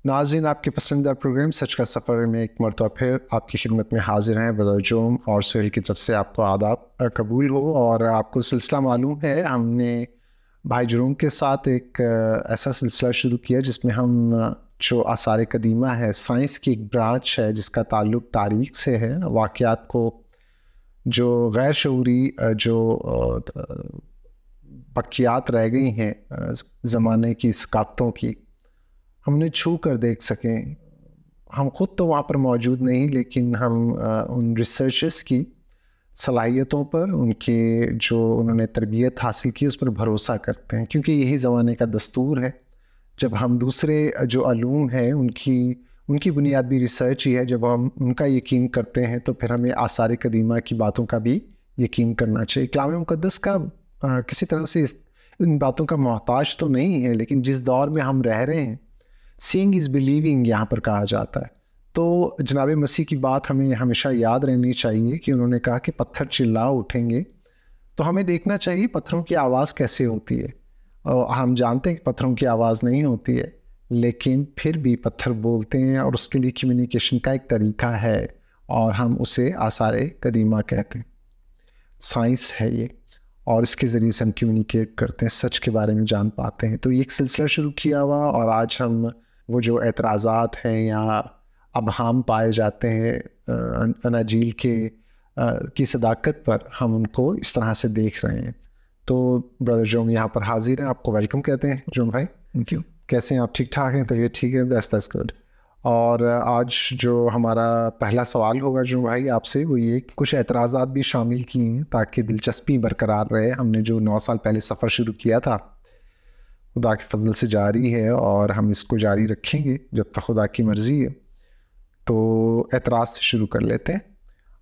नाज़रीन, आपके पसंदीदा प्रोग्राम सच का सफ़र में एक मरतबा फिर आपकी खिदमत में हाजिर हैं। ब्रदर जोम और सुहेल की तरफ से आपको आदाब कबूल हो। और आपको सिलसिला मालूम है, हमने भाई जुरूम के साथ एक ऐसा सिलसिला शुरू किया जिसमें हम जो आसार कदीमा है, साइंस की एक ब्रांच है जिसका ताल्लुक़ तारीख़ से है, वाक़यात को जो गैर शऊरी जो बकियात रह गई हैं ज़माने की सकाफ़तों की, हमने छू कर देख सकें। हम ख़ुद तो वहाँ पर मौजूद नहीं, लेकिन हम उन रिसर्चर्स की सलाहियतों पर, उनके जो उन्होंने तरबियत हासिल की उस पर भरोसा करते हैं, क्योंकि यही ज़माने का दस्तूर है। जब हम दूसरे जो अलूम हैं उनकी बुनियाद भी रिसर्च ही है, जब हम उनका यकीन करते हैं तो फिर हमें आसार कदीमा की बातों का भी यकीन करना चाहिए। कलाम मुक़द्दस का किसी तरह से इन बातों का मोहताज तो नहीं है, लेकिन जिस दौर में हम रह रहे हैं, सीइंग इज़ बिलीविंग यहाँ पर कहा जाता है। तो जनाब मसीह की बात हमें हमेशा याद रहनी चाहिए कि उन्होंने कहा कि पत्थर चिल्ला उठेंगे। तो हमें देखना चाहिए पत्थरों की आवाज़ कैसे होती है। और हम जानते हैं कि पत्थरों की आवाज़ नहीं होती है, लेकिन फिर भी पत्थर बोलते हैं और उसके लिए कम्युनिकेशन का एक तरीका है, और हम उसे आसार कदीमा कहते हैं। साइंस है ये, और इसके ज़रिए से हम कम्युनिकेट करते हैं, सच के बारे में जान पाते हैं। तो ये एक सिलसिला शुरू किया हुआ, और आज हम वो जो एतराज़ात हैं या अबहाम पाए जाते हैं अनाजील की सदाकत पर, हम उनको इस तरह से देख रहे हैं। तो ब्रदर जोम यहाँ पर हाजिर हैं, आपको वेलकम कहते हैं। जोम भाई, थैंक यू। कैसे हैं आप? ठीक ठाक हैं? तबीयत ठीक है? That's good. और आज जो हमारा पहला सवाल होगा जो भाई आपसे, वो ये कुछ एतराज़ात भी शामिल किए हैं ताकि दिलचस्पी बरकरार रहे। हमने जो 9 साल पहले सफ़र शुरू किया था, खुदा के फजल से जारी है और हम इसको जारी रखेंगे जब तक खुदा की मर्ज़ी है। तो एतराज़ से शुरू कर लेते हैं,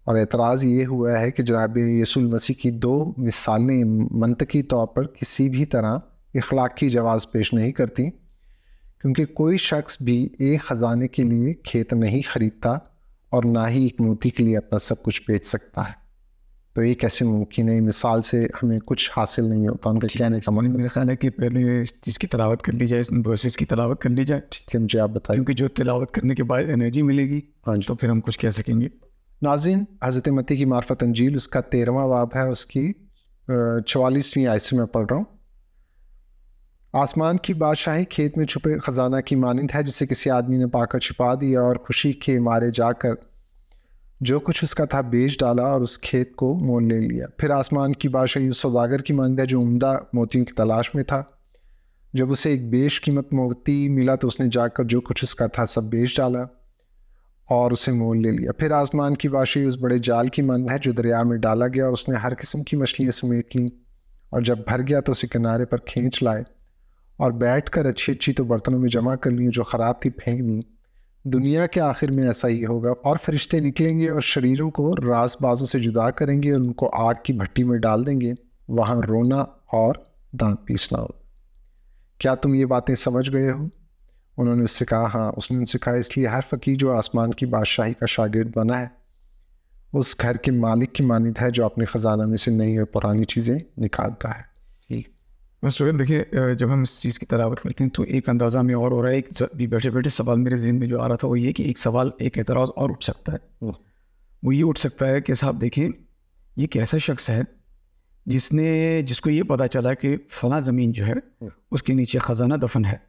और एतराज़ ये हुआ है कि जनाब यीशु मसीह की 2 मिसालें मंतकी तौर पर किसी भी तरह इखलाक़ी जवाज़ पेश नहीं करती, क्योंकि कोई शख्स भी एक ख़जाने के लिए खेत नहीं ख़रीदता और ना ही एक मोती के लिए अपना सब कुछ बेच सकता है। तो ये कैसे मुमकिन है? मिसाल से हमें कुछ हासिल नहीं होता। उनका कहने का मतलब मेरा ख्याल है कि पहले इस चीज़ की तिलावत कर ली जाए, इस वर्सेस की तिलावत कर ली जाए। ठीक है, मुझे आप बताइए। क्योंकि जो तिलावत करने के बाद एनर्जी मिलेगी, हाँ जी, तो फिर हम कुछ कह सकेंगे। नाज़रीन, हज़रत मत्ती की मार्फत अंजील उसका 13वां बाब है, उसकी 44वीं आयत से मैं पढ़ रहा हूँ। आसमान की बादशाही खेत में छुपे ख़जाना की मानिंद है, जिसे किसी आदमी ने पाकर छिपा दिया और खुशी के मारे जाकर जो कुछ उसका था बेच डाला और उस खेत को मोल ले लिया। फिर आसमान की बादशाही उस सौदागर की मानिंद है जो उम्दा मोतियों की तलाश में था। जब उसे एक बेशकीमत मोती मिला तो उसने जाकर जो कुछ उसका था सब बेच डाला और उसे मोल ले लिया। फिर आसमान की बादशाही उस बड़े जाल की मानिंद है जो दरिया में डाला गया, और उसने हर किस्म की मछलियाँ समेट लीं, और जब भर गया तो उसे किनारे पर खींच लाए और बैठकर अच्छी अच्छी तो बर्तनों में जमा कर ली, जो ख़राब थी फेंक दी। दुनिया के आखिर में ऐसा ही होगा, और फरिश्ते निकलेंगे और शरीरों को राज़बाज़ों से जुदा करेंगे और उनको आग की भट्टी में डाल देंगे, वहाँ रोना और दांत पीसना हो। क्या तुम ये बातें समझ गए हो? उन्होंने उससे कहा, हाँ। उसने उनसे कहा, इसलिए हर फ़कीर जो आसमान की बादशाही का शागिर्द बना है, उस घर के मालिक की मानिंद है जो अपने ख़जाना में से नई और पुरानी चीज़ें निकालता है। बस सुहेल, देखिए, जब हम इस चीज़ की तिलावत करते हैं तो एक अंदाज़ा में और हो रहा है। एक भी बैठे बैठे सवाल मेरे जहन में जो आ रहा था वो ये कि एक सवाल, एक एतराज़ और उठ सकता है। वो ये उठ सकता है कि साहब देखें, ये एक ऐसा शख्स है जिसको ये पता चला कि फ़लाँ ज़मीन जो है उसके नीचे ख़जाना दफन है।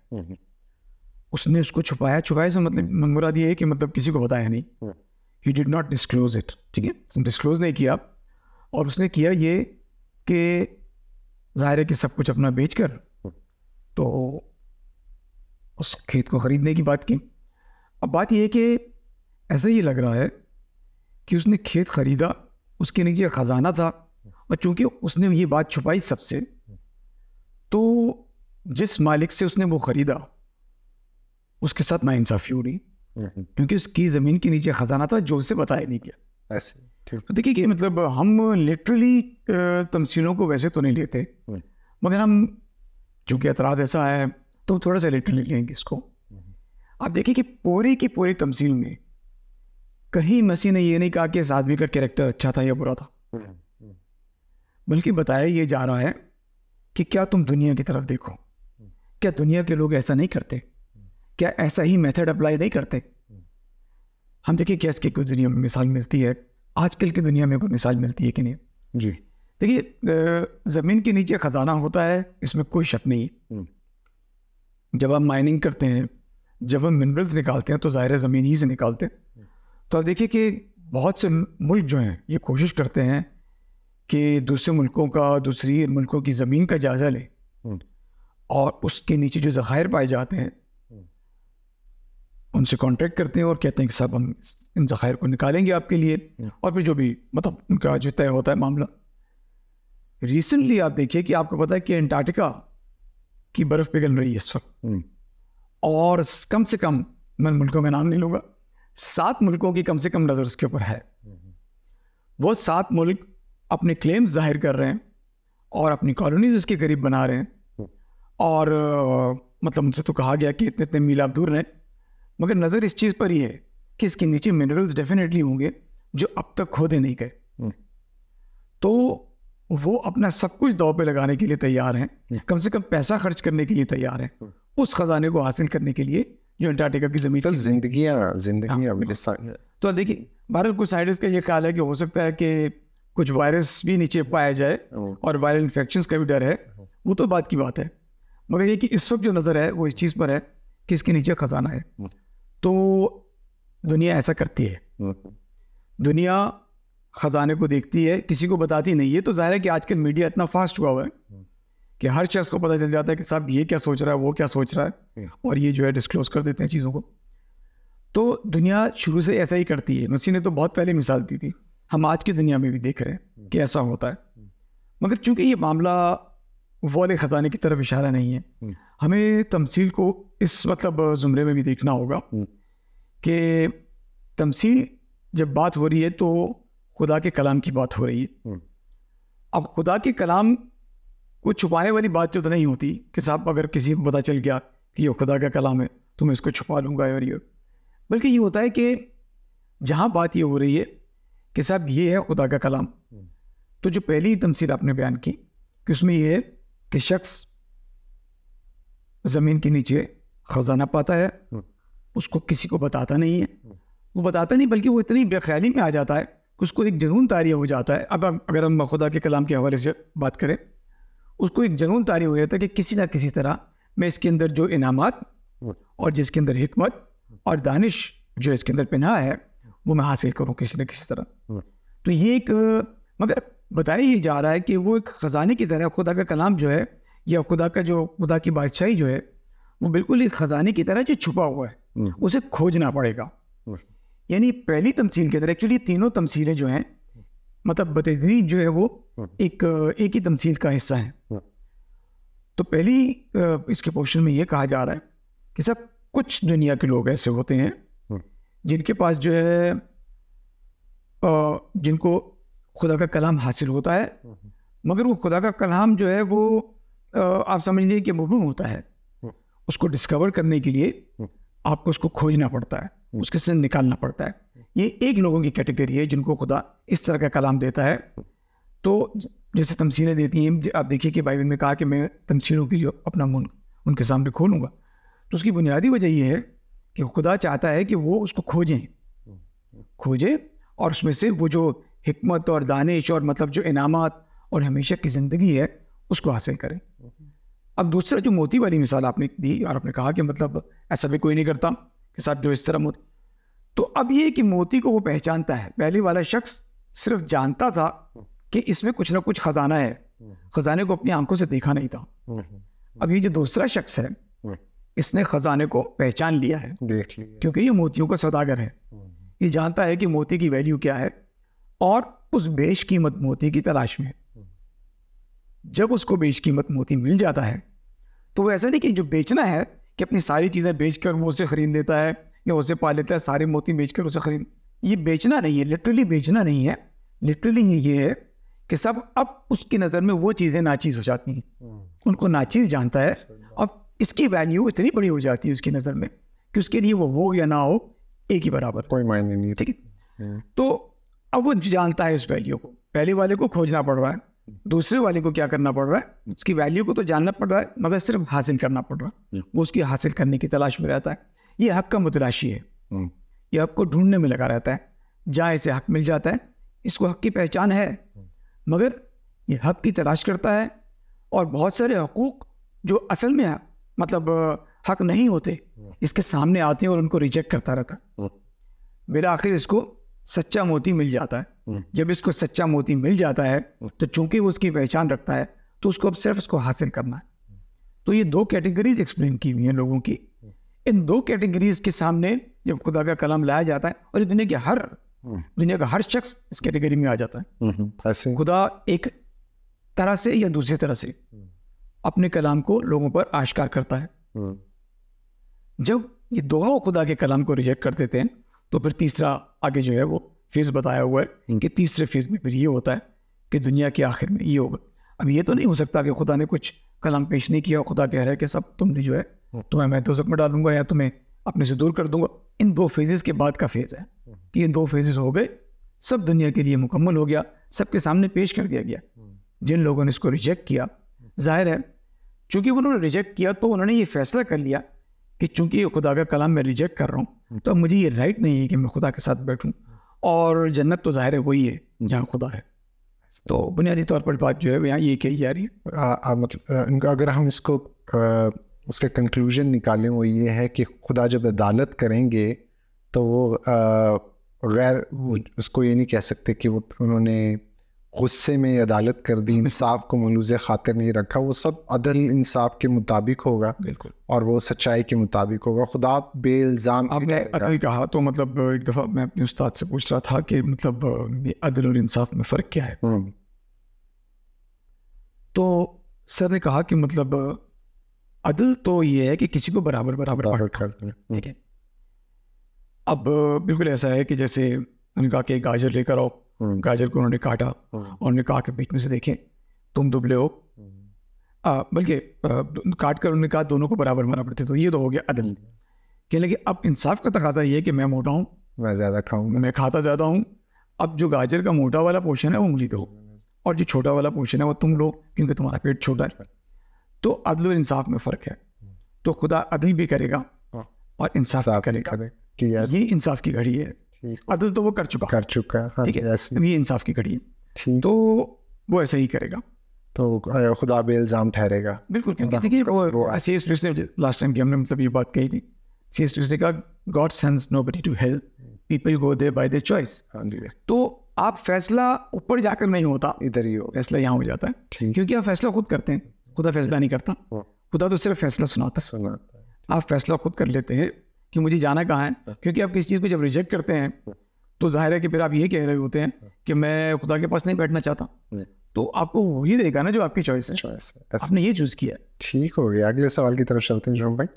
उसने उसको छुपाया से मतलब मुराद ये है कि मतलब किसी को बताया नहीं। He did not disclose it, ठीक है, डिस्क्लोज नहीं किया। और उसने किया ये कि ज़ाहिर है कि सब कुछ अपना बेचकर तो उस खेत को ख़रीदने की बात की। अब बात यह है कि ऐसा ही लग रहा है कि उसने खेत ख़रीदा, उसके नीचे ख़जाना था, और चूंकि उसने ये बात छुपाई सबसे, तो जिस मालिक से उसने वो ख़रीदा उसके साथ नाइंसाफ़ी हो रही, क्योंकि उसकी ज़मीन के नीचे ख़जाना था जो उसे बताया नहीं गया। ऐसे तो देखिए कि मतलब हम लिटरली तमसीलों को वैसे तो नहीं लेते, मगर हम चूँकि एतराज़ ऐसा है तो थोड़ा सा लिटरली लेंगे इसको। आप देखिए कि पूरी की पूरी तमसील में कहीं मसीह ने ये नहीं कहा कि इस आदमी का कैरेक्टर अच्छा था या बुरा था, बल्कि बताया ये जा रहा है कि क्या तुम दुनिया की तरफ देखो, क्या दुनिया के लोग ऐसा नहीं करते क्या ऐसा ही मेथड अप्लाई नहीं करते? हम देखिए कैसे कोई दुनिया में मिसाल मिलती है, आजकल की दुनिया में कोई मिसाल मिलती है कि नहीं? जी देखिए, ज़मीन के नीचे ख़जाना होता है, इसमें कोई शक नहीं है। जब हम माइनिंग करते हैं, जब हम मिनरल्स निकालते हैं तो ज़ाहिर है ज़मीन ही से निकालते हैं। तो अब देखिए कि बहुत से मुल्क जो हैं ये कोशिश करते हैं कि दूसरे मुल्कों का, दूसरी मुल्कों की ज़मीन का जायज़ा लें और उसके नीचे जो ज़खायर पाए जाते हैं उनसे कॉन्ट्रैक्ट करते हैं और कहते हैं कि साहब हम इन ज़खायर को निकालेंगे आपके लिए, और फिर जो भी मतलब उनका जो तय होता है मामला। रिसेंटली आप देखिए कि आपको पता है कि अंटार्कटिका की बर्फ़ पिघल रही है इस वक्त, और कम से कम, मैं मुल्कों का नाम नहीं लूँगा, 7 मुल्कों की कम से कम नज़र उसके ऊपर है। वो 7 मुल्क अपने क्लेम्स जाहिर कर रहे हैं और अपनी कॉलोनीज उसके करीब बना रहे हैं, और मतलब उनसे तो कहा गया कि इतने इतने मील आप दूर रहें, मगर नज़र इस चीज़ पर ही है कि इसके नीचे मिनरल्स डेफिनेटली होंगे जो अब तक खोदे नहीं गए। तो वो अपना सब कुछ दांव पे लगाने के लिए तैयार हैं, कम से कम पैसा खर्च करने के लिए तैयार हैं उस खजाने को हासिल करने के लिए जो अंटार्कटिका की ज़मीन। जिंदगी तो देखिए, भारत कुछ साइंटिस्ट का ये ख्याल है कि हो सकता है कि कुछ वायरस भी नीचे पाया जाए और वायरल इन्फेक्शंस का भी डर है, वो तो बात की बात है, मगर ये कि इस वक्त जो नज़र है वो इस चीज़ पर है कि इसके नीचे खजाना है। तो दुनिया ऐसा करती है, दुनिया खजाने को देखती है, किसी को बताती नहीं है। तो जाहिर है कि आजकल मीडिया इतना फास्ट हुआ हुआ है कि हर शख्स को पता चल जाता है कि साहब ये क्या सोच रहा है, वो क्या सोच रहा है, और ये जो है डिस्क्लोज कर देते हैं चीज़ों को। तो दुनिया शुरू से ऐसा ही करती है। मसीह ने तो बहुत पहले मिसाल दी थी, हम आज की दुनिया में भी देख रहे हैं कि ऐसा होता है। मगर चूंकि ये मामला वो वाले ख़जाने की तरफ इशारा नहीं है, हमें तमसील को इस मतलब ज़ुमरे में भी देखना होगा कि तमसील जब बात हो रही है तो खुदा के कलाम की बात हो रही है। अब खुदा के कलाम को छुपाने वाली बात तो नहीं होती कि साहब अगर किसी को पता चल गया कि ये खुदा का कलाम है तो मैं इसको छुपा लूँगा, और ये, बल्कि ये होता है कि जहाँ बात ये हो रही है कि साहब ये है खुदा का कलाम, तो जो पहली तमसील आपने बयान की कि उसमें ये है कि शख्स ज़मीन के नीचे ख़जाना पाता है, उसको किसी को बताता नहीं है, वो बताता नहीं बल्कि वो इतनी बेख्याली में आ जाता है कि उसको एक जुनून तारी हो जाता है। अब अगर हम खुदा के कलाम के हवाले से बात करें, उसको एक जुनून तारी हो जाता है कि किसी ना किसी तरह मैं इसके अंदर जो इनामात और जिसके अंदर हिकमत और दानिश जो इसके अंदर पिन्हा है वो मैं हासिल करूँ किसी न किसी तरह। तो ये एक, मगर बताया ये जा रहा है कि वो एक ख़जाने की तरह खुदा का कलाम जो है, या खुदा का जो खुदा की बादशाही जो है, वो बिल्कुल एक ख़जाने की तरह जो छुपा हुआ है, उसे खोजना पड़ेगा। यानी पहली तमसील के अंदर एक्चुअली तीनों तमसीलें जो हैं, मतलब बतदरीज जो है वो एक ही तमसील का हिस्सा है। तो पहली इसके पोर्शन में ये कहा जा रहा है कि सब कुछ दुनिया के लोग ऐसे होते हैं जिनके पास जो है जिनको खुदा का कलाम हासिल होता है, मगर वो खुदा का कलाम जो है वो आप समझ लीजिए कि मुबहम होता है। उसको डिस्कवर करने के लिए आपको उसको खोजना पड़ता है, उसके से निकालना पड़ता है। ये एक लोगों की कैटेगरी है जिनको खुदा इस तरह का कलाम देता है। तो जैसे तमसीलें देती हैं, आप देखिए कि बाइबल में कहा कि मैं तमसीलों के लिए अपना मुंह उनके सामने खोलूँगा। तो उसकी बुनियादी वजह ये है कि खुदा चाहता है कि वो उसको खोजें और उसमें से वो जो हिकमत और दानिश और मतलब जो इनामात और हमेशा की ज़िंदगी है उसको हासिल करें। अब दूसरा जो मोती वाली मिसाल आपने दी और आपने कहा कि मतलब ऐसा भी कोई नहीं करता कि साहब जो इस तरह मोती, तो अब ये कि मोती को वो पहचानता है। पहले वाला शख्स सिर्फ जानता था कि इसमें कुछ ना कुछ खजाना है, खजाने को अपनी आंखों से देखा नहीं था। अब ये जो दूसरा शख्स है इसने खजाने को पहचान लिया है, देख लिया, क्योंकि ये मोतियों का सौदागर है। ये जानता है कि मोती की वैल्यू क्या है और उस बेशकीमत मोती की तलाश में। जब उसको बेशकीमत मोती मिल जाता है तो वो ऐसा नहीं कि जो बेचना है कि अपनी सारी चीज़ें बेचकर वो उसे ख़रीद लेता है या उसे पा लेता है, सारे मोती बेचकर उसे ख़रीद, ये बेचना नहीं है, लिटरली बेचना नहीं है। लिटरली ये है कि सब अब उसकी नज़र में वो चीज़ें नाचीज़ हो जाती हैं, उनको नाचीज़ जानता है और इसकी वैल्यू इतनी बड़ी हो जाती है उसकी नज़र में कि उसके लिए वो हो या ना हो एक ही बराबर, कोई मायने नहीं। ठीक है। तो अब वो जानता है उस वैल्यू को, पहले वाले को खोजना पड़ रहा है, दूसरे वाले को क्या करना पड़ रहा है, उसकी वैल्यू को तो जानना पड़ रहा है मगर सिर्फ हासिल करना पड़ रहा है, वो उसकी हासिल करने की तलाश में रहता है। ये हक का मुतलाशी है, ये हक को ढूंढने में लगा रहता है। जहाँ इसे हक मिल जाता है इसको हक की पहचान है, मगर ये हक की तलाश करता है और बहुत सारे हकूक़ जो असल में मतलब हक नहीं होते इसके सामने आते हैं और उनको रिजेक्ट करता रहता है। मेरा आखिर इसको सच्चा मोती मिल जाता है। जब इसको सच्चा मोती मिल जाता है तो चूंकि वो उसकी पहचान रखता है तो उसको अब सिर्फ उसको हासिल करना है। तो ये दो कैटेगरीज एक्सप्लेन की हुई हैं लोगों की। इन दो कैटेगरीज के सामने जब खुदा का कलाम लाया जाता है और दुनिया का हर शख्स इस कैटेगरी में आ जाता है। ऐसे खुदा एक तरह से या दूसरी तरह से अपने कलाम को लोगों पर आश्कार करता है। जब ये दोनों खुदा के कलाम को रिजेक्ट कर देते हैं तो फिर तीसरा आगे जो है वो फेज़ बताया हुआ है कि तीसरे फेज़ में फिर ये होता है कि दुनिया के आखिर में ये होगा। अब ये तो नहीं हो सकता कि खुदा ने कुछ कलाम पेश नहीं किया और खुदा कह रहा है कि सब तुमने जो है तुम्हें मैं दोज़ख में डालूंगा या तुम्हें अपने से दूर कर दूंगा। इन दो फेजेस के बाद का फेज़ है कि ये दो फेजेस हो गए, सब दुनिया के लिए मुकम्मल हो गया, सबके सामने पेश कर दिया गया। जिन लोगों ने इसको रिजेक्ट किया, जाहिर है चूंकि उन्होंने रिजेक्ट किया तो उन्होंने ये फैसला कर लिया कि चूंकि खुदा का कलाम मैं रिजेक्ट कर रहा हूँ तो अब मुझे ये राइट नहीं है कि मैं खुदा के साथ बैठूँ, और जन्नत तो जाहिर है वही है जहाँ खुदा है। तो बुनियादी तौर पर बात जो है यहाँ ये कही जा रही है। मतलब अगर हम इसको उसके कंक्लूजन निकालें वो ये है कि खुदा जब अदालत करेंगे तो वो उसको ये नहीं कह सकते कि वो उन्होंने गुस्से में अदालत कर दी, इंसाफ को मलूज़े खातिर नहीं रखा। वो सब अदल इंसाफ के मुताबिक होगा, बिल्कुल, और वो सच्चाई के मुताबिक होगा। खुदा बेइल्ज़ाम आपने अदल कहा तो मतलब एक दफ़ा मैं अपने उस्ताद से पूछ रहा था कि मतलब अदल और इंसाफ में फ़र्क क्या है। तो सर ने कहा कि मतलब अदल तो ये है कि किसी को बराबर बराबर कर, ठीक है। अब बिल्कुल ऐसा है कि जैसे उन्होंने कहा कि गाजर लेकर आओ, गाजर को उन्होंने काटा और उन्होंने कहा कि बीच में से देखें तुम दुबले हो, बल्कि काट कर उन्होंने कहा दोनों को बराबर बराबर थे। तो ये तो हो गया अदल। कहने लगे अब इंसाफ का तकाजा ये है कि मैं मोटा हूँ, मैं ज़्यादा खाऊँ, मैं खाता ज़्यादा हूँ, अब जो गाजर का मोटा वाला पोर्शन है वो मुझे दो और जो छोटा वाला पोर्शन है वो तुम लो क्योंकि तुम्हारा पेट छोटा है। तो अदल और इंसाफ में फ़र्क है। तो खुदा अदल भी करेगा और इंसाफ भी करेगा। ये इंसाफ की घड़ी है। अदल तो वो कर चुका है, ठीक है, ये इंसाफ की घड़ी है, तो वो ऐसे ही करेगा। तो खुदा बेइल्ज़ाम ठहरेगा, बिल्कुल। क्योंकि देखिए C.S. Lewis ने लास्ट टाइम की हमने मतलब ये बात कही थी, C.S. Lewis ने कहा God sends nobody to hell, people go there by their choice. तो आप फैसला ऊपर जाकर नहीं होता, इधर ही हो, फैसला यहाँ हो जाता है, क्योंकि आप फैसला खुद करते हैं, खुदा फैसला नहीं करता। खुदा तो सिर्फ फैसला सुनाता है, आप फैसला खुद कर लेते हैं कि मुझे जाना कहाँ है। क्योंकि आप किसी चीज़ को जब रिजेक्ट करते हैं तो जाहिर है कि फिर आप ये कह रहे होते हैं कि मैं खुदा के पास नहीं बैठना चाहता, तो आपको वही देगा ना जो आपकी चॉइस है, आपने ये चूज़ किया। ठीक हो गया। अगले सवाल की तरफ चलते हैं जुम्मन भाई।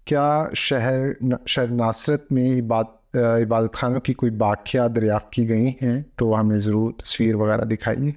क्या शहर नासरत में इबादत खानों की कोई बाक़िया दरियाफ़्त की गई हैं? तो हमें ज़रूर तस्वीर वगैरह दिखाइए।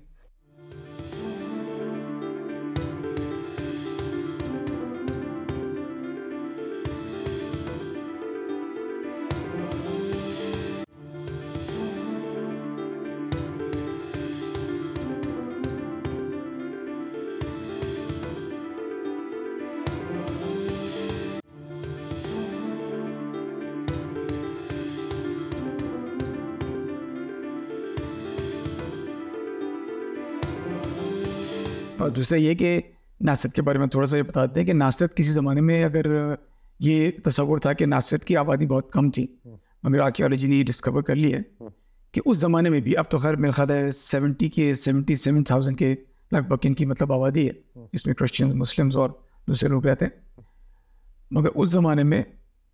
और दूसरा ये कि नासरत के बारे में थोड़ा सा ये बताते हैं कि नासरत किसी ज़माने में अगर ये तस्वुर था कि नासरत की आबादी बहुत कम थी, मगर आर्कियोलॉजी ने डिस्कवर कर लिया है कि उस ज़माने में भी, अब तो खैर मेरा ख्याल है 77,000 के लगभग इनकी मतलब आबादी है, इसमें क्रिश्चियन, मुस्लिम्स और दूसरे लोग रहते हैं, मगर उस ज़माने में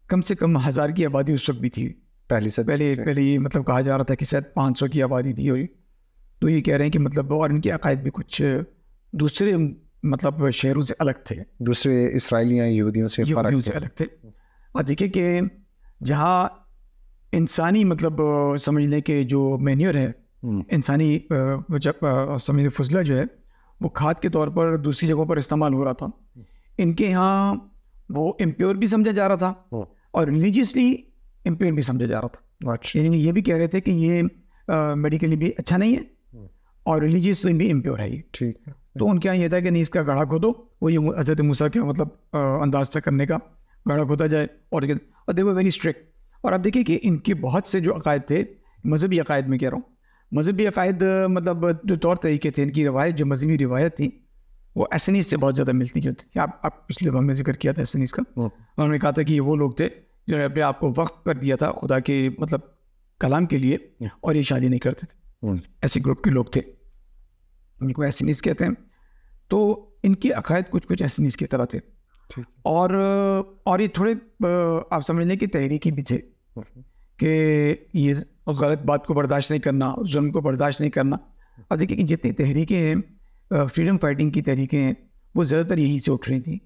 कम से कम 1000 की आबादी उस वक्त भी थी। पहले ये मतलब कहा जा रहा था कि शायद 500 की आबादी थी, और तो ये कह रहे हैं कि मतलब और इनके अकायद भी कुछ दूसरे मतलब शहरों से अलग थे, दूसरे इसराइली या यहूदियों से अलग थे। और देखिए कि जहाँ इंसानी मतलब समझ लें कि जो मैन्योर है, इंसानी समझ लें फजला जो है वो खाद के तौर पर दूसरी जगहों पर इस्तेमाल हो रहा था, इनके यहाँ वो इम्प्योर भी समझा जा रहा था और रिलीजियसली इम्प्योर भी समझा जा रहा था। यानी ये भी कह रहे थे कि ये मेडिकली भी अच्छा नहीं है और रिलीजियसली भी इम्प्योर है ये। ठीक है। तो उनके यहाँ ये था कि नहीं, इसका गड़ा खोदो, वो ये हज़रत मूसा के मतलब अंदाज से करने का, गड़ा खोदा जाए। और दे वर वेरी स्ट्रिक्ट। और आप देखिए कि इनके बहुत से जो अकायद थे, मजहबी अकायद में कह रहा हूँ, मजहबी अकायद मतलब जो तौर तरीके थे, इनकी रवायत जो मजहबी रिवायत थी वो एसनीस से बहुत ज़्यादा मिलती जो थी। आप पिछले भाग में जिक्र किया था एसनीस का। उन्होंने कहा था कि ये वो लोग थे जिन्होंने अपने आप को वक्फ कर दिया था खुदा के मतलब कलाम के लिए, और ये शादी नहीं करते थे। ऐसे ग्रुप के लोग थे, इनको एसनीस कहते हैं। तो इनके अकायद कुछ कुछ एसनीस की तरह थे। और ये थोड़े आप समझ लें कि तहरीकी भी थे कि ये गलत बात को बर्दाश्त नहीं करना, जुल्म को बर्दाश्त नहीं करना। अब देखिए कि जितनी तहरीकें हैं, फ्रीडम फाइटिंग की तहरीकें हैं, वो ज़्यादातर यहीं से उठ रही थी।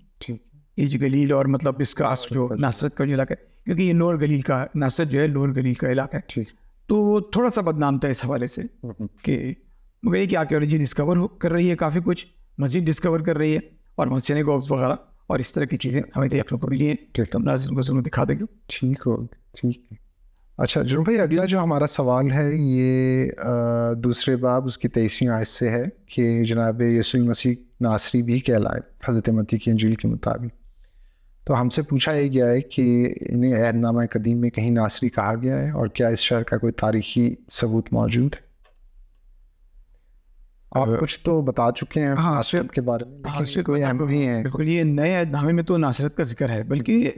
ये जो गलील और मतलब इसका जो नासरत का जो इलाका है, क्योंकि ये लोअर गलील का, नासरत जो है लोअर गलील का इलाका है, तो थोड़ा सा बदनाम था इस हवाले से कि मगर ये कि आर्कियोलॉजी डिस्कवर कर रही है, काफ़ी कुछ मस्जिद डिस्कवर कर रही है और वहाँ सिनेगॉग्स वगैरह और इस तरह की चीज़ें हमें देखने को मिली हैं। तो हम नाज़रीन को ज़रूर दिखा देंगे। ठीक हो, ठीक है। अच्छा जुर्म भाई, अगला जो हमारा सवाल है ये दूसरे बाब उसकी 23वीं आयत से है कि जनाब यीशु मसीह नासरी भी कहलाए हज़रत मत्ती की इंजील के मुताबिक। तो हमसे पूछा यह गया है कि इन्हें अहदनामा कदीम में कहीं नासरी कहा गया है और क्या इस शर का कोई तारीखी सबूत मौजूद है? आप कुछ तो बता चुके हैं नासरत के बारे में, लेकिन कोई अहम नहीं है। बिल्कुल, ये नए अहदनामे में तो नासरत का जिक्र है, बल्कि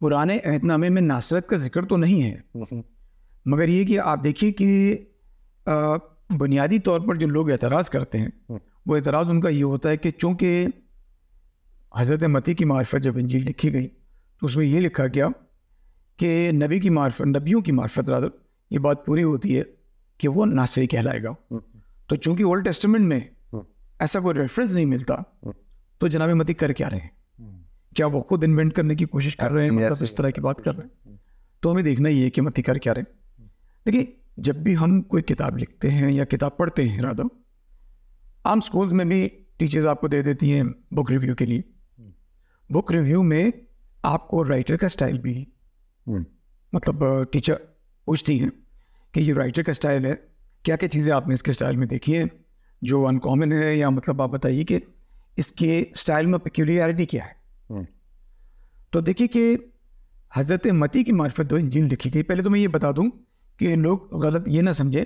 पुराने अहदनामे में नासरत का जिक्र तो नहीं है। मगर ये कि आप देखिए कि बुनियादी तौर पर जो लोग एतराज़ करते हैं, वो एतराज़ उनका ये होता है कि चूँकि हज़रत मत्ती की मार्फत जब इंजील लिखी गई तो उसमें ये लिखा गया कि नबी की मार्फत, नबियों की मार्फत रादर, ये बात पूरी होती है कि वो नासरी कहलाएगा। तो चूँकि ओल्ड टेस्टामेंट में ऐसा कोई रेफरेंस नहीं मिलता, तो जनाब मत्ती कर क्या रहे हैं? क्या वो खुद इन्वेंट करने की कोशिश कर रहे हैं, मतलब इस तरह की बात कर रहे हैं? तो हमें देखना ही है कि मत्ती कर क्या रहे हैं। देखिए, जब भी हम कोई किताब लिखते हैं या किताब पढ़ते हैं, रादर आम स्कूल्स में भी टीचर्स आपको दे देती हैं बुक रिव्यू के लिए। बुक रिव्यू में आपको राइटर का स्टाइल भी मतलब टीचर पूछती हैं कि ये राइटर का स्टाइल है, क्या क्या चीज़ें आपने इसके स्टाइल में देखी है जो अनकॉमन है, या मतलब आप बताइए कि इसके स्टाइल में पेक्यूलियरिटी क्या है। तो देखिए कि हज़रत मत्ती की मार्फत दो इंजील लिखी गई। पहले तो मैं ये बता दूं कि लोग गलत ये ना समझे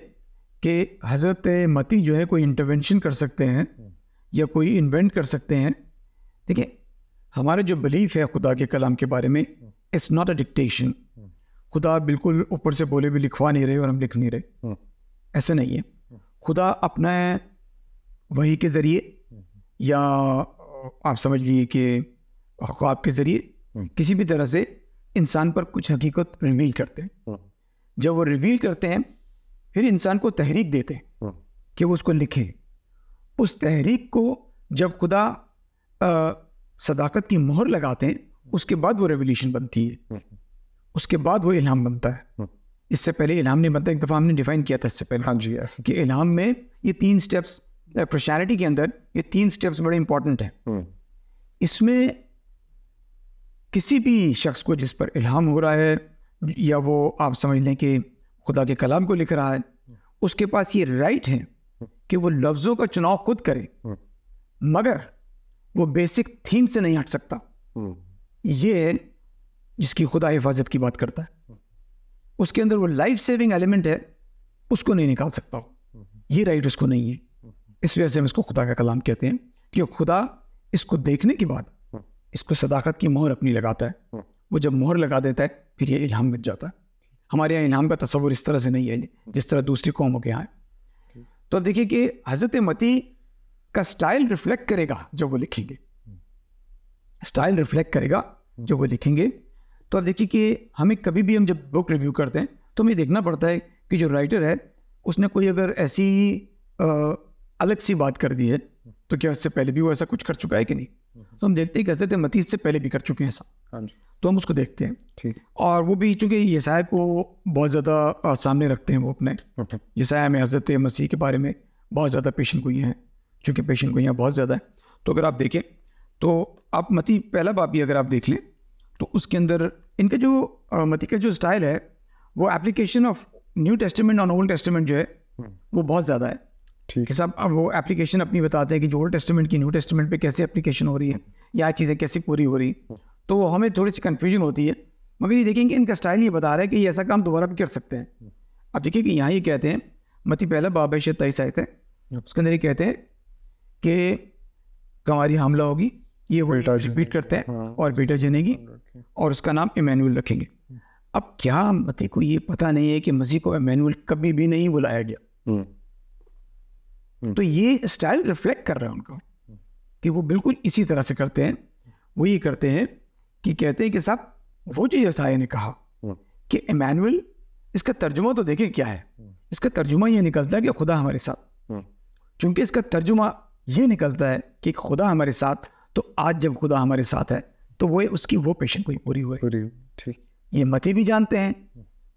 कि हज़रत मत्ती जो है कोई इंटरवेंशन कर सकते हैं या कोई इन्वेंट कर सकते हैं। देखिए, हमारा जो बिलीफ है खुदा के कलाम के बारे में, इट्स नॉट अ डिक्टेशन। खुदा बिल्कुल ऊपर से बोले भी लिखवा नहीं रहे और हम लिख नहीं रहे, ऐसा नहीं है। खुदा अपना वही के ज़रिए या आप समझ लीजिए कि ख्वाब के ज़रिए किसी भी तरह से इंसान पर कुछ हकीकत रिवील करते हैं। जब वो रिवील करते हैं फिर इंसान को तहरीक देते हैं कि वो उसको लिखे। उस तहरीक को जब खुदा सदाकत की मोहर लगाते हैं, उसके बाद वो रेवोल्यूशन बनती है, उसके बाद वो इल्हाम बनता है। इससे पहले इल्हाम नहीं बनता। एक दफ़ा हमने डिफाइन किया था इससे पहले, हाँ जी, कि इल्हाम में ये 3 स्टेप्स, क्रिश्चियनिटी के अंदर ये 3 स्टेप्स बड़े इंपॉर्टेंट हैं। इसमें किसी भी शख्स को जिस पर इल्हाम हो रहा है या वो आप समझ लें कि खुदा के कलाम को लिख रहा है, उसके पास ये राइट है कि वो लफ्ज़ों का चुनाव खुद करे, मगर वो बेसिक थीम से नहीं हट सकता। ये है जिसकी खुदा हिफाजत की बात करता है। उसके अंदर वो लाइफ सेविंग एलिमेंट है, उसको नहीं निकाल सकता। ये राइट उसको नहीं है। इस वजह से हम इसको खुदा का कलाम कहते हैं कि खुदा इसको देखने के बाद इसको सदाकत की मोहर अपनी लगाता है। वो जब मोहर लगा देता है फिर ये इल्हाम बन जाता है। हमारे यहाँ इल्हाम का तस्वुर इस तरह से नहीं है जिस तरह दूसरी कौमों के यहाँ है। तो देखिए कि हज़रत मत्ती का स्टाइल रिफ्लेक्ट करेगा जब वो लिखेंगे, स्टाइल रिफ्लेक्ट करेगा जब वो लिखेंगे। तो अब देखिए कि हमें कभी भी हम जब बुक रिव्यू करते हैं तो हमें देखना पड़ता है कि जो राइटर है उसने कोई अगर ऐसी अलग सी बात कर दी है तो क्या इससे पहले भी वो ऐसा कुछ कर चुका है कि नहीं। तो हम देखते हैं कि हज़रत मत्ती इससे पहले भी कर चुके हैं ऐसा, तो हम उसको देखते हैं। ठीक। और वो भी चूँकि यसाया को बहुत ज़्यादा सामने रखते हैं, वो अपने यसाया में हज़रत मसीह के बारे में बहुत ज़्यादा पेशन गोइयाँ हैं, चूँकि पेशन गोइयाँ बहुत ज़्यादा है। तो अगर आप देखें तो आप मत्ती पहला बाब भी अगर आप देख लें तो उसके अंदर इनका जो मत्ती का जो स्टाइल है वो एप्लीकेशन ऑफ न्यू टेस्टामेंट और ओल्ड टेस्टामेंट जो है वो बहुत ज़्यादा है। कि साहब अब वो एप्लीकेशन अपनी बताते हैं कि जो ओल्ड टेस्टामेंट की न्यू टेस्टामेंट पे कैसे एप्लीकेशन हो रही है, या चीज़ें कैसे पूरी हो रही, तो हमें थोड़ी सी कन्फ्यूजन होती है। मगर ये देखेंगे इनका स्टाइल ये बता रहा है कि ये ऐसा काम दोबारा भी कर सकते हैं। अब देखिए कि यहाँ ये कहते हैं, मती पहला बाब 23 आयत है, उसके अंदर ये कहते हैं कि कंवारी हमला होगी, ये वो रिपीट करते हैं, और बेटा जनेगी और उसका नाम इमैनुअल रखेंगे। अब क्या मती को ये पता नहीं है कि मसीह को इमैनुअल कभी भी नहीं बुलाया गया? तो ये स्टाइल रिफ्लेक्ट कर रहा है उनको कि वो बिल्कुल इसी तरह से करते हैं। वो ये करते हैं कि कहते हैं कि साहब वो जो यसाया ने कहा कि इमैनुअल, इसका तर्जुमा तो देखें क्या है। इसका तर्जुमा ये निकलता है कि खुदा हमारे साथ। चूंकि इसका तर्जुमा ये निकलता है कि खुदा हमारे साथ, तो आज जब खुदा हमारे साथ है तो वो उसकी वो पेशन कोई पूरी हुई। ठीक, ये मती भी जानते हैं,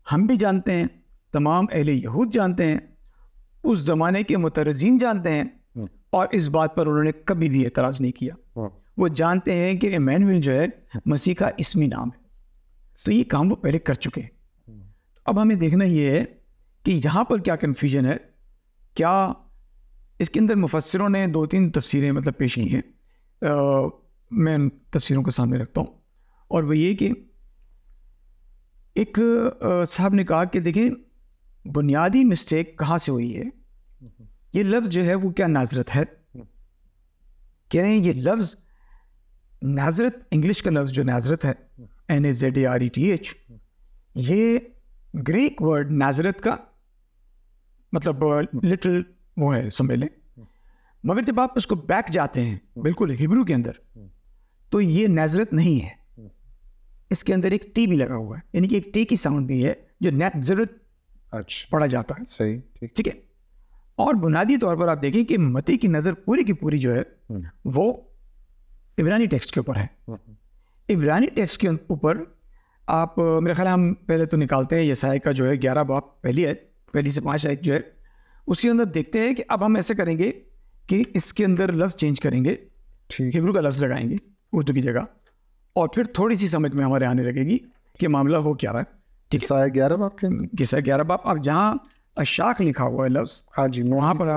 हम भी जानते हैं, तमाम अहले यहूद जानते हैं, उस ज़माने के मुतरजीन जानते हैं, और इस बात पर उन्होंने कभी भी एतराज़ नहीं किया। वो जानते हैं कि इमैनुअल जो है मसीह का इसमी नाम है, तो ये काम वो पहले कर चुके हैं। अब हमें देखना ये है कि यहाँ पर क्या कन्फ्यूजन है। क्या इसके अंदर मुफस्सिरों ने 2-3 तफसीरें मतलब पेश की हैं, मैं उन तफसीरों को सामने रखता हूँ। और वो ये कि एक साहब ने कहा कि देखें बुनियादी मिस्टेक कहाँ से हुई है। ये लफ्ज़ जो है वो क्या नाजरत है, कह रहे हैं ये लफ्ज़ नाजरत, इंग्लिश का लफ्ज़ जो नाजरत है NAZARETH, ये ग्रीक वर्ड नाजरत का मतलब लिटरल वो है, समझ लें। मगर जब आप उसको बैक जाते हैं बिल्कुल हिब्रू के अंदर, तो ये नाजरत नहीं है, इसके अंदर एक टी भी लगा हुआ है, यानी कि एक टी की साउंड भी है जो नाजरत पढ़ा जाता है। सही, ठीक है। और बुनियादी तौर पर आप देखें कि मती की नज़र पूरी की पूरी जो है वो इब्रानी टेक्स्ट के ऊपर है। इब्रानी टेक्स्ट के ऊपर आप मेरे ख्याल हम पहले तो निकालते हैं यसाया का जो है 11 बाब पहली से 5 आयत जो है, उसके अंदर देखते हैं कि अब हम ऐसे करेंगे कि इसके अंदर लफ्ज़ चेंज करेंगे, हिब्रू का लफ्ज़ लगाएंगे उर्दू की जगह, और फिर थोड़ी सी समझ में हमारे आने लगेगी कि मामला हो क्या रहा है। ठीक है, यसाया 11 बाब के यसाया 11 बाब, अब जहाँ अशाक लिखा हुआ है लफ्ज़, हाँ जी, वहाँ पर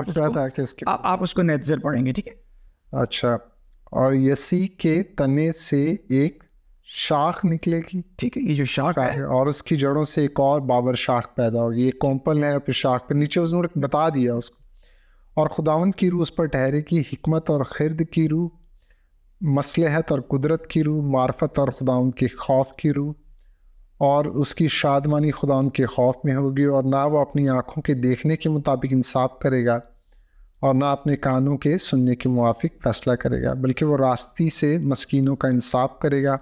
आप उसको नेज़र पढ़ेंगे। ठीक है, अच्छा। और यसी के तने से एक शाख निकलेगी। ठीक है, ये जो शाख है और उसकी जड़ों से एक और बाबर शाख पैदा होगी। ये कॉम्पल है, फिर शाख पर नीचे उसने बता दिया उसको। और खुदावंद की रूह उस पर ठहरेगी, हिकमत और खिर्द की रूह, मसलहत और कुदरत की रूह, मार्फत और खुदावंद के खौफ की रूह, और उसकी शादमानी खुदावंद के खौफ में होगी। और ना वो अपनी आँखों के देखने के मुताबिक इंसाफ करेगा, और ना अपने कानों के सुनने के मुआफिक फ़ैसला करेगा, बल्कि वो रास्ती से मस्कीनों का इंसाफ करेगा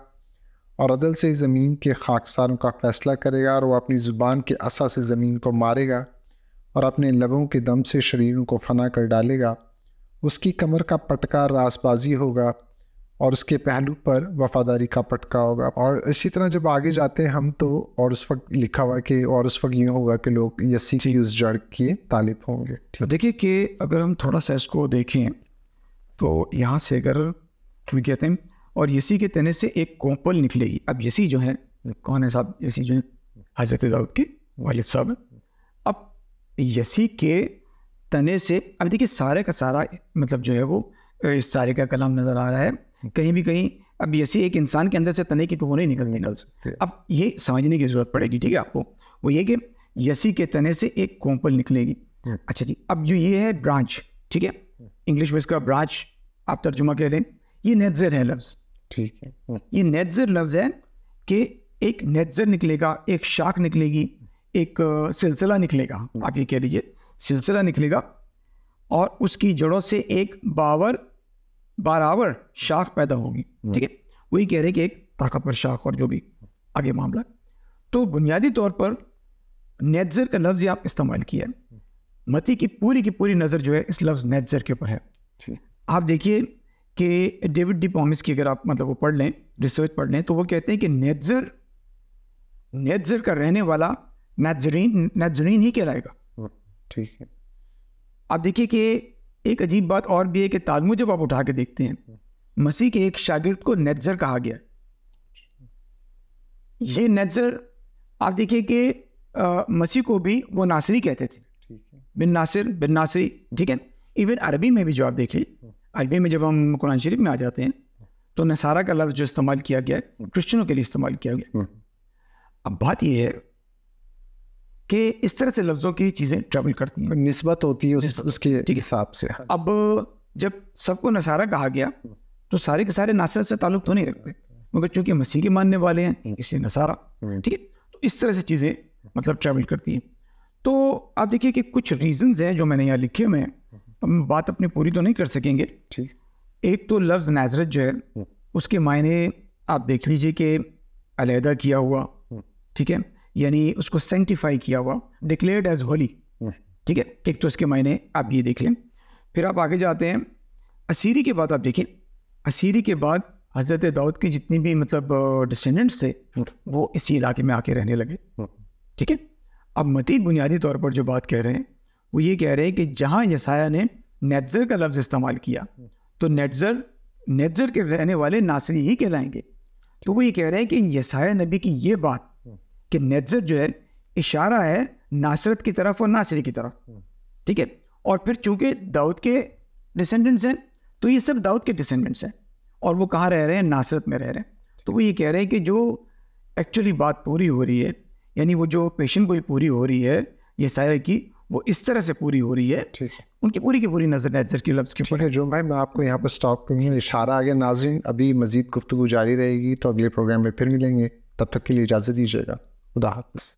और अदल से ज़मीन के खाकसारों का फ़ैसला करेगा। और वह अपनी ज़ुबान के असा से ज़मीन को मारेगा और अपने लबों के दम से शरीरों को फना कर डालेगा। उसकी कमर का पटका रासबाजी होगा और उसके पहलू पर वफादारी का पटका होगा। और इसी तरह जब आगे जाते हैं हम तो, और उस वक्त लिखा हुआ कि और उस वक्त यूँ होगा कि लोग यसी की उस जड़ के तालिब होंगे। तो देखिए कि अगर हम थोड़ा सा इसको देखें तो यहाँ से अगर हम कहते हैं और यसी के तने से एक कोंपल निकलेगी। अब यसी जो है कौन है साहब? यसी जो है हज़रत दाऊद के वालिद साहब हैं। अब यसी के तने से, अब देखिए सारे का सारा मतलब जो है वो इस सारे का कलाम नज़र आ रहा है कहीं भी कहीं। अब यसी एक इंसान के अंदर से तने की तो वो नहीं निकल सकती। अब ये समझने की ज़रूरत पड़ेगी, ठीक है आपको, वो ये कि यसी के तने से एक कोंपल निकलेगी। अच्छा जी, अब जो ये है ब्रांच, ठीक है, इंग्लिश में इसका ब्रांच आप तर्जुमा कह लें, ये नेज़र है लफ्ज़, ठीक है। ये नेज़र लफ्ज़ है कि एक नेज़र निकलेगा, एक शाख निकलेगी, एक सिलसिला निकलेगा, आप ये कह लीजिए सिलसिला निकलेगा, और उसकी जड़ों से एक बारावर शाख पैदा होगी। ठीक है, वही कह रहे कि एक ताकतवर शाख और जो भी आगे मामला। तो बुनियादी तौर पर नेज़र का लफ्ज़ आप इस्तेमाल किया है। मती की पूरी नज़र जो है इस लफ्ज़ नेज़र के ऊपर है। आप देखिए कि डेविड डी पॉमिस की अगर आप मतलब वो पढ़ लें, रिसर्च पढ़ लें, तो वो कहते हैं कि नेज़र का रहने वाला नाज़रीन ही कहलाएगा। ठीक है। आप देखिए कि एक अजीब बात और भी है कि तालमुद जब आप उठा के देखते हैं, मसीह के एक शागिर्द को नेज़र कहा गया। ये नेज़र आप देखिए कि मसीह को भी वो नासरी कहते थे। बिन नासिर, बिन नासिरी, ठीक है। इवन अरबी में भी जो आप देखिए, अरबी में जब हम कुरान शरीफ में आ जाते हैं तो नसारा का लफ्ज़ जो इस्तेमाल किया गया है क्रिश्चियनों के लिए इस्तेमाल किया गया। अब बात यह है कि इस तरह से लफ्ज़ों की चीज़ें ट्रैवल करती हैं, निस्बत होती है उसके हिसाब से। अब जब सबको नसारा कहा गया तो सारे के सारे नासरत से ताल्लुक़ तो नहीं रखते, मगर चूँकि मसीह के मानने वाले हैं इसलिए नसारा, ठीक है। तो इस तरह से चीज़ें मतलब ट्रैवल करती हैं। तो आप देखिए कि कुछ रीज़न्स हैं जो मैंने यहाँ लिखे हुए हैं, हम बात अपनी पूरी तो नहीं कर सकेंगे, ठीक। एक तो लफ्ज़ नाज़रत जो है उसके मायने आप देख लीजिए कि अलहदा किया हुआ, ठीक है, यानी उसको सेंटिफाई किया हुआ, डिक्लेयर्ड एज होली, ठीक है। एक तो इसके मायने आप ये देख लें। फिर आप आगे जाते हैं असीरी के बाद, आप देखें असीरी के बाद हज़रत दाऊद के जितनी भी मतलब डिसेंडेंट्स थे वो इसी इलाके में आके रहने लगे, ठीक है। अब मतीन बुनियादी तौर पर जो बात कह रहे हैं वो ये कह रहे हैं कि जहाँ यसाया ने नेत्ज़र का लफ्ज़ इस्तेमाल किया तो नेत्ज़र के रहने वाले नासरी ही कहलाएंगे। तो वो ये कह रहे हैं कि यसाया नबी की ये बात कि नेत्ज़र जो है इशारा है नासरत की तरफ और नासरी की तरफ, ठीक है। और फिर चूँकि दाऊद के डिसेंडेंट्स हैं तो ये सब दाऊद के डिसेंडेंट्स हैं और वो कहाँ रह रहे हैं, नासरत में रह रहे हैं। तो वो ये कह रहे हैं कि जो एक्चुअली बात पूरी हो रही है, यानी वो जो पेशन गोई पूरी हो रही है यसाया की, वो इस तरह से पूरी हो रही है, ठीक है। उनकी पूरी की पूरी नज़र नेत्ज़र के लफ्ज़ के ठीक है जो भाई, मैं आपको यहाँ पर स्टॉप करूँगा, इशारा आ गया। नाज़रीन अभी मज़ीद गुफ्तगू जारी रहेगी, तो अगले प्रोग्राम में फिर मिलेंगे, तब तक के लिए इजाज़त दीजिएगा। खुदा हाफ़िज़।